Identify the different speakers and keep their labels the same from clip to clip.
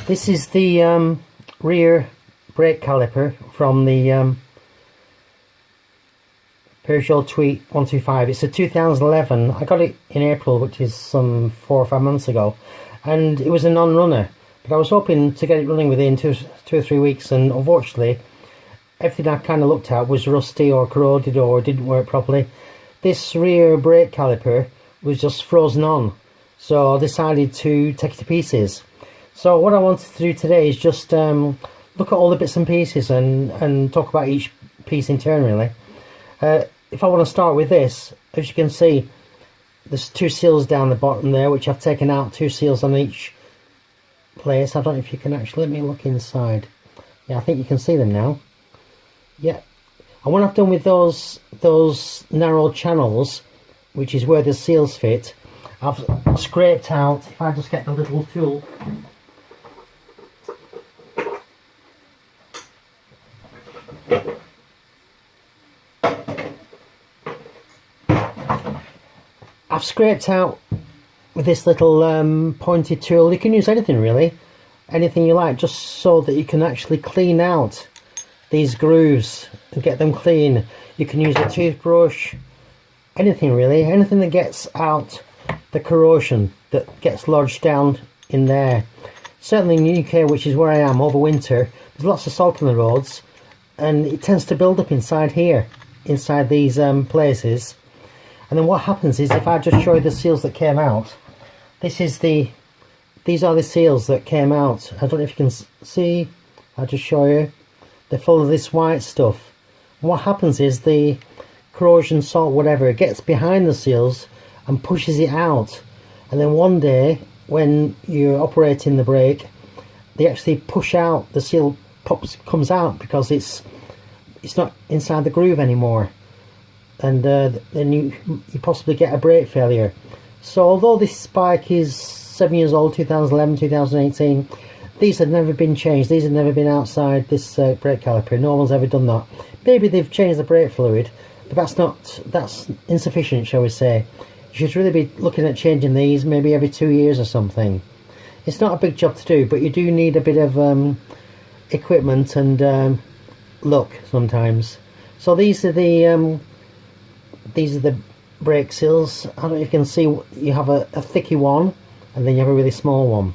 Speaker 1: This is the rear brake caliper from the Peugeot Tweet 125. It's a 2011. I got it in April, which is some 4 or 5 months ago, and it was a non-runner, but I was hoping to get it running within two or three weeks, and unfortunately everything I kind of looked at was rusty or corroded or didn't work properly. This rear brake caliper was just frozen on, so I decided to take it to pieces. So what I wanted to do today is just look at all the bits and pieces and talk about each piece in turn, really. If I want to start with this, as you can see, there's 2 seals down the bottom there, which I've taken out, 2 seals on each place. I don't know if you can actually, let me look inside. Yeah, I think you can see them now. Yeah, and what I've done with those narrow channels, which is where the seals fit, I've scraped out, if I just get the little tool, I've scraped out with this little pointed tool. You can use anything really, anything you like, just so that you can actually clean out these grooves and get them clean. You can use a toothbrush, anything really, anything that gets out the corrosion that gets lodged down in there. Certainly in the UK, which is where I am over winter, there's lots of salt on the roads, and it tends to build up inside here, inside these places. And then what happens is, if I just show you the seals that came out, these are the seals that came out. I don't know if you can see, I'll just show you. They're full of this white stuff. And what happens is the corrosion, salt, whatever, it gets behind the seals and pushes it out. And then one day, when you're operating the brake, they actually push out, the seal comes out because it's not inside the groove anymore. And then you possibly get a brake failure. So although this bike is 7 years old, 2011, 2018, these have never been changed. These have never been outside this brake caliper. No one's ever done that. Maybe they've changed the brake fluid, but that's insufficient, shall we say. You should really be looking at changing these maybe every 2 years or something. It's not a big job to do, but you do need a bit of equipment and luck sometimes. So these are the brake seals. I don't know if you can see, you have a thicky one, and then you have a really small one.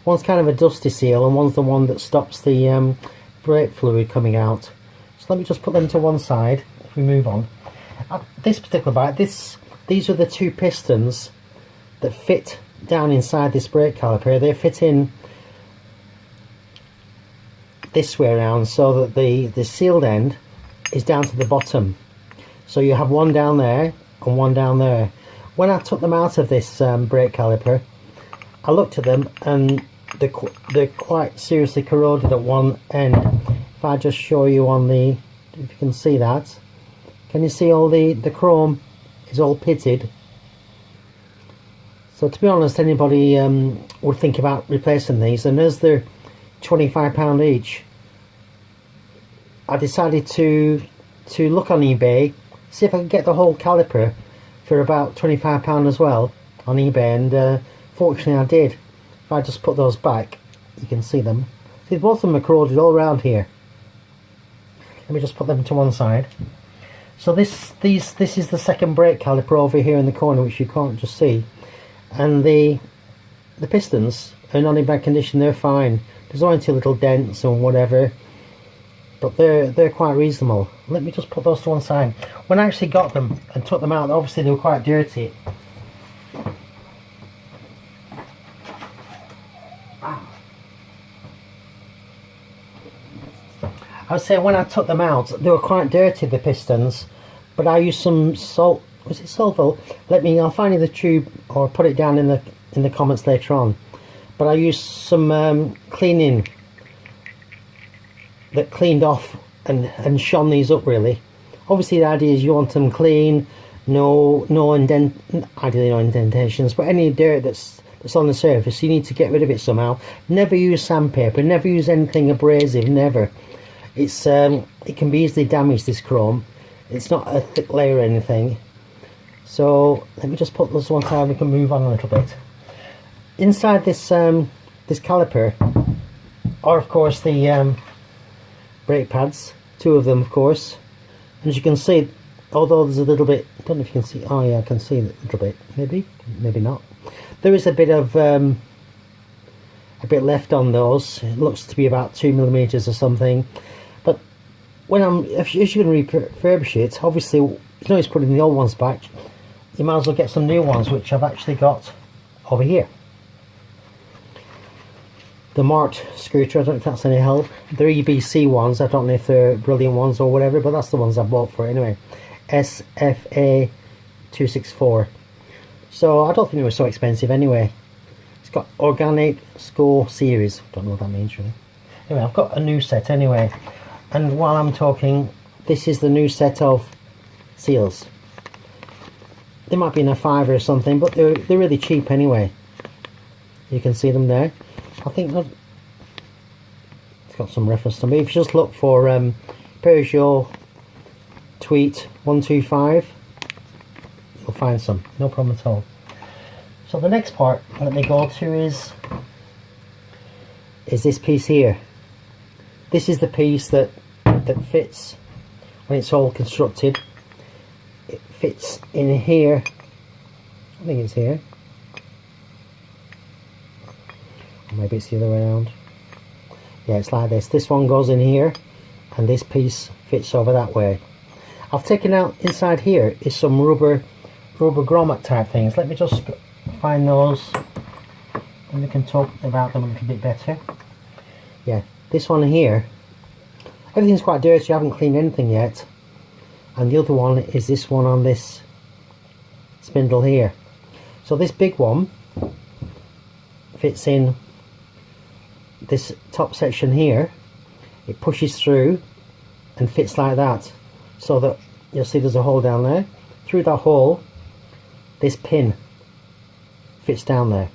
Speaker 1: One's kind of a dusty seal, and one's the one that stops the brake fluid coming out. So let me just put them to one side if we move on. This particular bike, these are the 2 pistons that fit down inside this brake caliper. They fit in this way around, so that the sealed end is down to the bottom. So you have one down there and one down there. When I took them out of this brake caliper, I looked at them and they're quite seriously corroded at one end. If I just show you on the, if you can see that, can you see all the chrome is all pitted? So to be honest, anybody would think about replacing these, and as they're £25 each, I decided to look on eBay, see if I could get the whole caliper for about £25 as well on eBay, and fortunately I did. If I just put those back, you can see them. See, both of them are corroded all around here. Let me just put them to one side. So this is the second brake caliper over here in the corner, which you can't just see, and the pistons are not in bad condition. They're fine. There's only 2 little dents and whatever, but they're quite reasonable. Let me just put those to one side. When I actually got them and took them out, obviously they were quite dirty. I would say when I took them out, they were quite dirty, the pistons, but I used some salt. Was it sulfur? I'll find you the tube, or put it down in the comments later on. But I used some cleaning that cleaned off and shone these up really. Obviously the idea is you want them clean, ideally no indentations, but any dirt that's on the surface, you need to get rid of it somehow. Never use sandpaper, never use anything abrasive, never. It can be easily damaged, this chrome. It's not a thick layer or anything. So let me just put this one side, we can move on a little bit. Inside this this caliper are of course the brake pads, 2 of them of course, and as you can see, although there's a little bit, I don't know if you can see, oh yeah I can see it a little bit, maybe not, there is a bit of a bit left on those. It looks to be about 2mm or something, but when if you're going to refurbish it, obviously you know it's putting the old ones back, you might as well get some new ones, which I've actually got over here. The Mart scooter, I don't know if that's any help. They're EBC ones, I don't know if they're brilliant ones or whatever, but that's the ones I bought for it anyway. SFA 264. So I don't think they were so expensive anyway. It's got organic score series, don't know what that means really. Anyway, I've got a new set anyway, and while I'm talking, this is the new set of seals. They might be in a £5 or something, but they're really cheap anyway. You can see them there. I think it's got some reference to me. If you just look for Peugeot Tweet 125, you'll find some, no problem at all. So the next part that they go to is this piece here. This is the piece that fits when it's all constructed. It fits in here. I think it's here. Or maybe it's the other way around. Yeah, it's like this. This one goes in here, and this piece fits over that way. I've taken out inside here is some rubber grommet type things. Let me just find those, and we can talk about them a little bit better. Yeah, this one here, everything's quite dirty. I haven't cleaned anything yet. And the other one is this one on this spindle here. So this big one fits in this top section here. It pushes through and fits like that, so that you'll see there's a hole down there. Through that hole, this pin fits down there.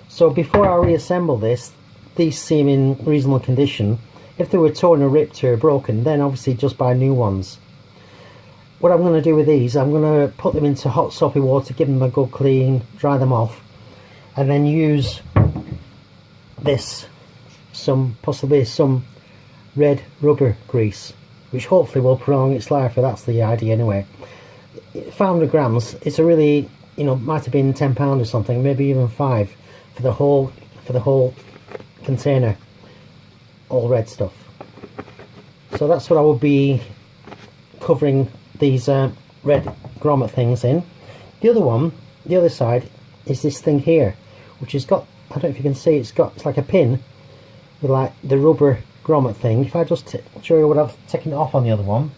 Speaker 1: So before I reassemble this, these seem in reasonable condition. If they were torn or ripped or broken, then obviously just buy new ones. What I'm going to do with these, I'm going to put them into hot soapy water, give them a good clean, dry them off, and then use this, possibly some red rubber grease, which hopefully will prolong its life. That's the idea anyway. 500 grams, it's a really, you know, might have been £10 or something, maybe even 5 for the whole container, all red stuff. So that's what I will be covering these red grommet things in. The other one, the other side, is this thing here, which has got, I don't know if you can see, it's like a pin with like the rubber grommet thing. If I just show you what I've taken off on the other one,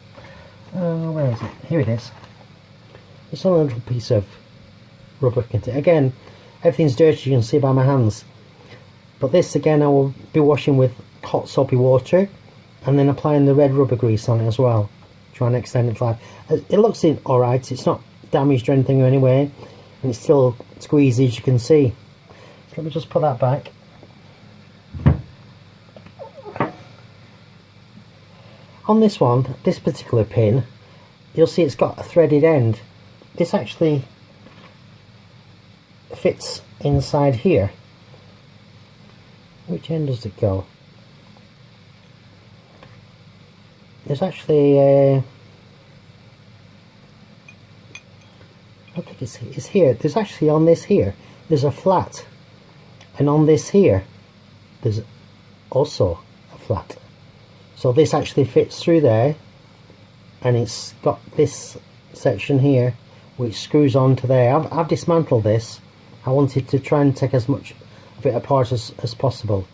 Speaker 1: where is it? Here it is. It's on a little piece of rubber container. Again, everything's dirty, you can see by my hands. But this again I will be washing with hot soapy water and then applying the red rubber grease on it as well. Try and extend its life. It looks alright, it's not damaged or anything anyway, and it's still squeezy as you can see. So let me just put that back. On this one, this particular pin, you'll see it's got a threaded end. This actually fits inside here. Which end does it go? There's actually I think it's here. There's actually on this here, there's a flat, and on this here there's also a flat. So this actually fits through there, and it's got this section here which screws onto there. I've dismantled this. I wanted to try and take as much of it apart as possible,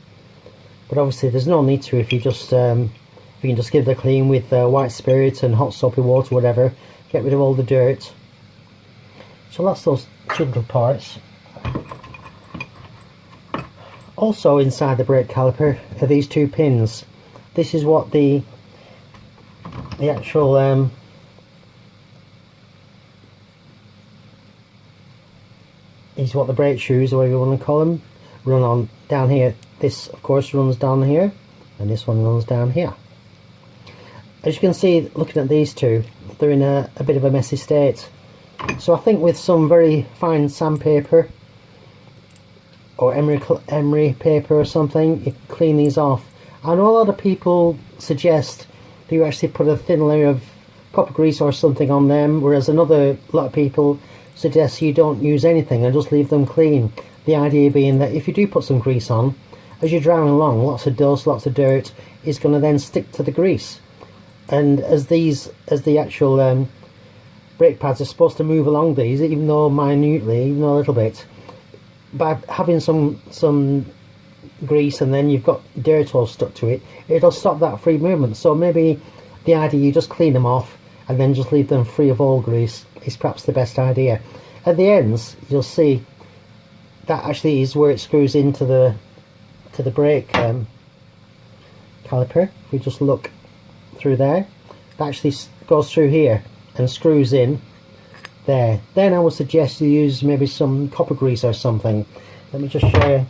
Speaker 1: but obviously there's no need to if you just you can just give it a clean with white spirit and hot soapy water, whatever, get rid of all the dirt. So that's those two little parts. Also inside the brake caliper are these two pins. This is what the actual is what the brake shoes, or whatever you want to call them, run on down here. This of course runs down here, and this one runs down here. As you can see, looking at these two, they're in a bit of a messy state. So I think with some very fine sandpaper or emery paper or something, you can clean these off. I know a lot of people suggest that you actually put a thin layer of copper grease or something on them, whereas a lot of people suggest you don't use anything and just leave them clean. The idea being that if you do put some grease on, as you're driving along, lots of dust, lots of dirt is going to then stick to the grease. And as the actual brake pads are supposed to move along these, even though minutely, even a little bit, by having some grease and then you've got dirt all stuck to it, it'll stop that free movement. So maybe the idea you just clean them off and then just leave them free of all grease is perhaps the best idea. At the ends, you'll see that actually is where it screws into the brake caliper. If we just look through there, that actually goes through here and screws in there. Then I would suggest you use maybe some copper grease or something. Let me just show you.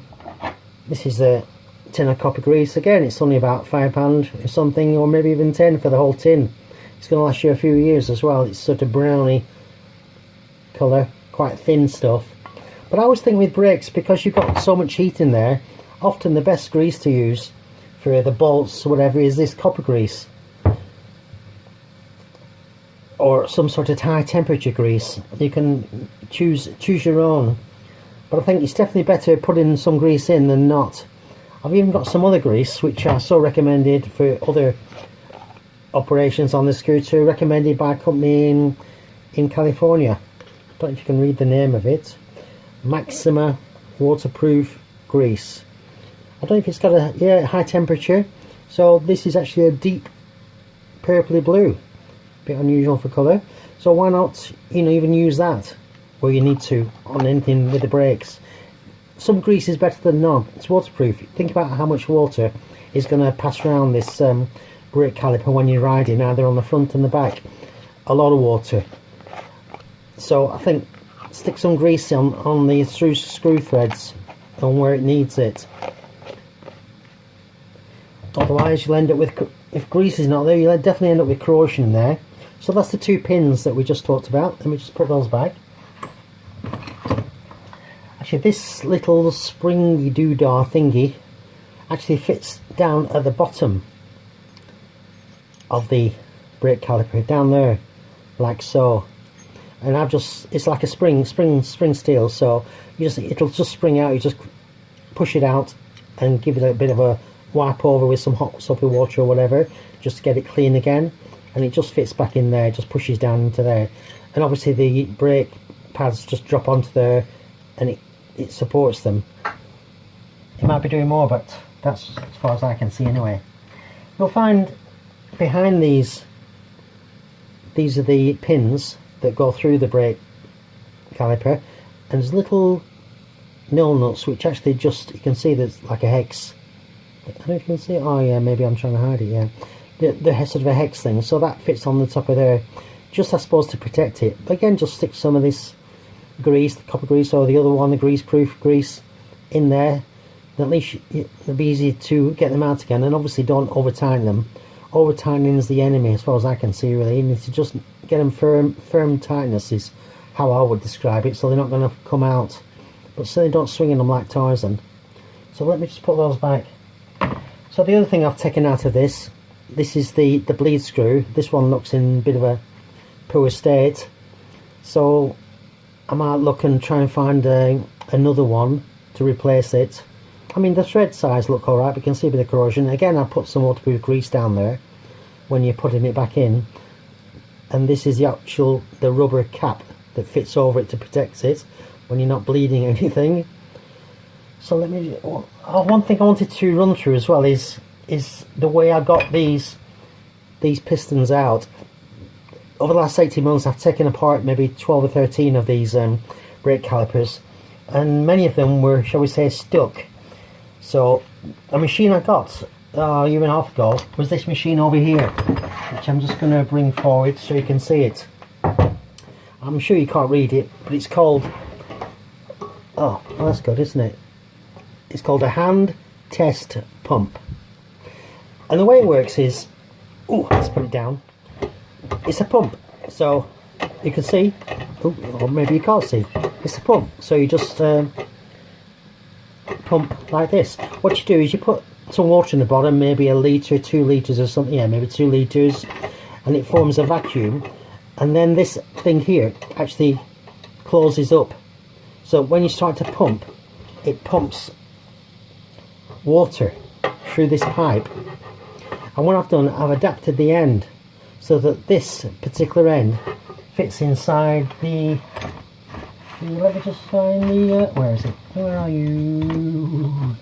Speaker 1: This is a tin of copper grease. Again, it's only about £5 or something, or maybe even 10 for the whole tin. It's going to last you a few years as well. It's sort of browny colour, quite thin stuff. But I always think with brakes, because you've got so much heat in there, often the best grease to use for the bolts or whatever is this copper grease, or some sort of high temperature grease. You can choose your own, but I think it's definitely better putting some grease in than not. I've even got some other grease which are so recommended for other operations on the scooter, recommended by a company in California. I don't know if you can read the name of it. Maxima waterproof grease. I don't know if it's got a high temperature. So this is actually a deep purpley blue, bit unusual for colour. So why not, even use that where you need to on anything with the brakes. Some grease is better than none. It's waterproof. Think about how much water is going to pass around this brake caliper when you're riding, either on the front and the back. A lot of water. So I think stick some grease on the screw threads and where it needs it. Otherwise you'll end up with, if grease is not there, you'll definitely end up with corrosion there. So that's the two pins that we just talked about. Let me just put those back. Actually, this little springy doodah thingy actually fits down at the bottom of the brake caliper, down there, like so. And it's like a spring steel, so it'll just spring out. You just push it out and give it a bit of a wipe over with some hot soapy water or whatever, just to get it clean again, and it just fits back in there, just pushes down into there. And obviously the brake pads just drop onto there and it supports them. It might be doing more, but that's as far as I can see anyway. You'll find behind these are the pins that go through the brake caliper, and there's little nil nuts which actually you can see there's like a hex. I don't know if you can see it. Oh yeah, maybe I'm trying to hide it. Yeah, the sort of a hex thing, so that fits on the top of there, just I suppose to protect it. But again, just stick some of this grease, the copper grease, or the other one, the grease-proof grease, in there. At least it'll be easy to get them out again. And obviously don't over tighten them. Over tightening is the enemy as far as I can see, really. You need to just get them firm tightness is how I would describe it, so they're not going to come out, but certainly don't swing in them like Tarzan. So let me just put those back. So the other thing I've taken out of this is the bleed screw. This one looks in a bit of a poor state, so I might look and try and find another one to replace it. I mean, the thread size look alright, but you can see a bit of corrosion. Again, I put some waterproof grease down there when you're putting it back in, and this is the rubber cap that fits over it to protect it when you're not bleeding anything. So let me, one thing I wanted to run through as well is the way I got these pistons out. Over the last 18 months I've taken apart maybe 12 or 13 of these brake calipers, and many of them were, shall we say, stuck. So a machine I got a year and a half ago was this machine over here, which I'm just going to bring forward so you can see it. I'm sure you can't read it, but it's called, oh well, that's good, isn't it? It's called a hand test pump. And the way it works is, let's put it down. It's a pump, so you can see, or maybe you can't see, it's a pump. So you just pump like this. What you do is you put some water in the bottom, maybe a litre, 2 litres or something, yeah, maybe 2 litres, and it forms a vacuum, and then this thing here actually closes up. So when you start to pump, it pumps water through this pipe. And what I've done, I've adapted the end so that this particular end fits inside the let me just find the where is it? Where are you?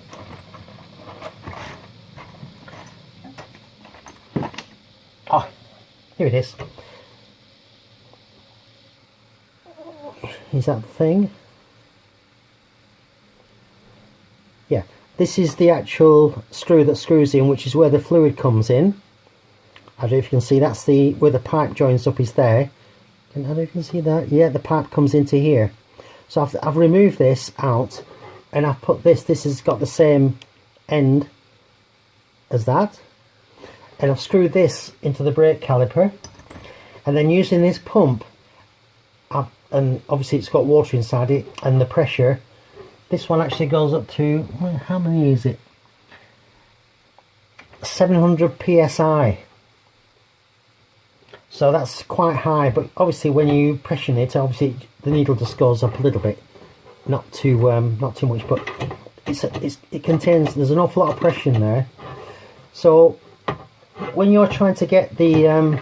Speaker 1: Ah, here it is. Is that the thing? Yeah, this is the actual screw that screws in, which is where the fluid comes in. I don't know if you can see, that's the where the pipe joins up is there. I don't know if you can see that. Yeah, the pipe comes into here. So I've removed this out, and I've put this has got the same end as that, and I've screwed this into the brake caliper, and then using this pump, and obviously it's got water inside it, and the pressure, this one actually goes up to, how many is it? 700 psi. So that's quite high, but obviously when you pressure it, obviously the needle just goes up a little bit, not too much, but it contains, there's an awful lot of pressure in there. So when you're trying to get the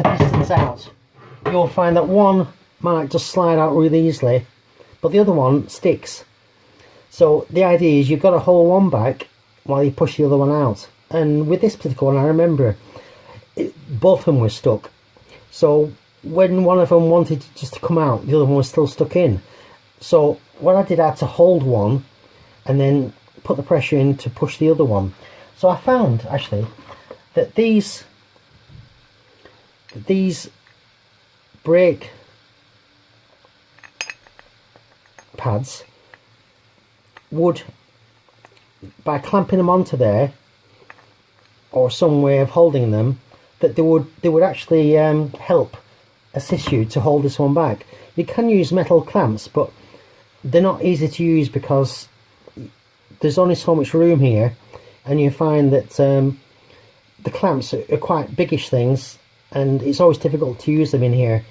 Speaker 1: pistons out, you'll find that one might just slide out really easily, but the other one sticks. So the idea is you've got to hold one back while you push the other one out. And with this particular one, I remember both of them were stuck. So when one of them wanted just to come out, the other one was still stuck in. So what I did, I had to hold one and then put the pressure in to push the other one. So I found actually that these brake pads would, by clamping them onto there or some way of holding them, that they would actually help assist you to hold this one back. You can use metal clamps, but they're not easy to use because there's only so much room here, and you find that the clamps are quite biggish things, and it's always difficult to use them in here.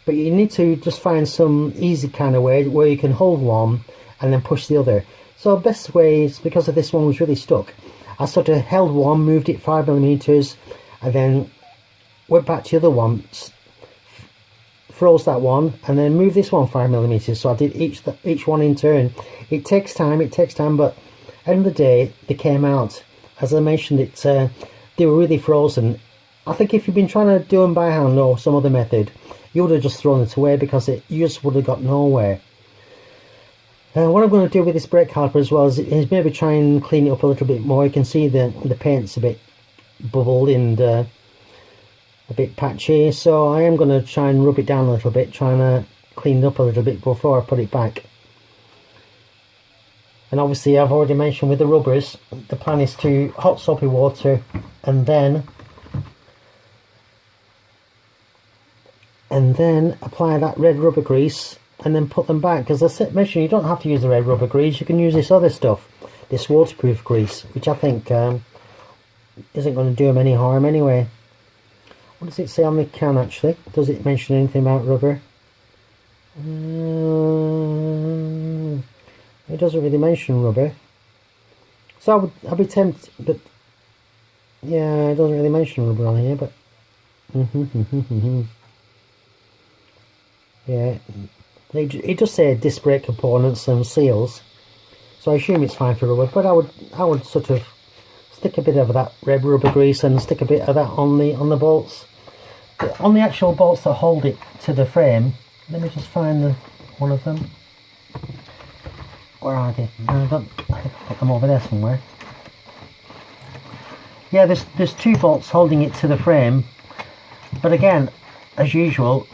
Speaker 1: But you need to just find some easy kind of way where you can hold one and then push the other. So the best way is, because of this one was really stuck, I sort of held one, moved it 5mm, and then went back to the other one, froze that one, and then moved this one 5mm. So I did each one in turn. It takes time, but at the end of the day, they came out. As I mentioned, they were really frozen. I think if you've been trying to do them by hand or some other method, you would have just thrown it away because you just would have got nowhere. What I'm going to do with this brake caliper as well is maybe try and clean it up a little bit more. You can see the paint's a bit bubbled and a bit patchy, so I am going to try and rub it down a little bit, trying to clean it up a little bit before I put it back. And obviously I've already mentioned with the rubbers, the plan is to hot soapy water and then apply that red rubber grease and then put them back. As I mentioned, you don't have to use the red rubber grease, you can use this other stuff, this waterproof grease, which I think isn't going to do them any harm anyway. What does it say on the can actually? Does it mention anything about rubber? It doesn't really mention rubber. So I'd be tempted, but yeah, it doesn't really mention rubber on here, but yeah, it does say disc brake components and seals, so I assume it's fine for rubber. But I would sort of stick a bit of that red rubber grease and stick a bit of that on the bolts, on the actual bolts that hold it to the frame. Let me just find one of them. Where are they? I think I put them over there somewhere. Yeah, there's two bolts holding it to the frame, but again, as usual,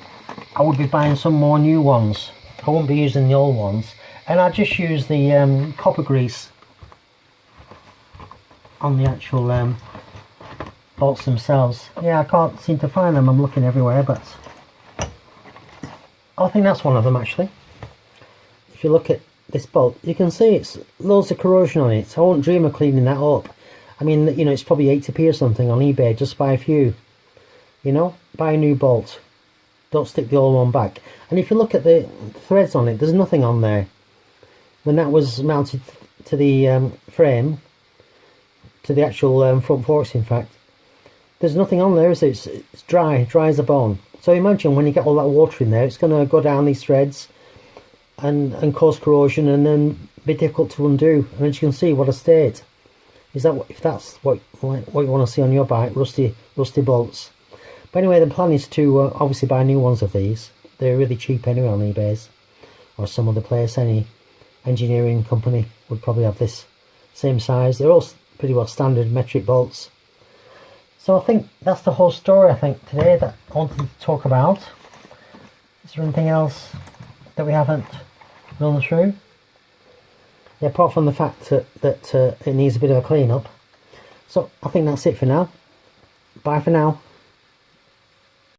Speaker 1: I would be buying some more new ones. I won't be using the old ones, and I just use the copper grease on the actual bolts themselves. Yeah, I can't seem to find them. I'm looking everywhere, but I think that's one of them actually. If you look at this bolt, you can see it's loads of corrosion on it. I won't dream of cleaning that up. I mean, you know, it's probably 80p or something on eBay. Just buy a few, you know, buy a new bolt. Don't stick the old one back. And if you look at the threads on it, there's nothing on there. When that was mounted to the frame, to the actual front forks, in fact, there's nothing on there, is it? It's dry as a bone. So imagine when you get all that water in there, it's going to go down these threads and cause corrosion, and then be difficult to undo. And as you can see, what a state. Is that if that's what you want to see on your bike, rusty bolts. But anyway, the plan is to obviously buy new ones of these. They're really cheap anyway on eBay, or some other place. Any engineering company would probably have this same size. They're all pretty well standard metric bolts. So I think that's the whole story, I think, today that I wanted to talk about. Is there anything else that we haven't run through? Yeah, apart from the fact that it needs a bit of a clean up. So I think that's it for now. Bye for now.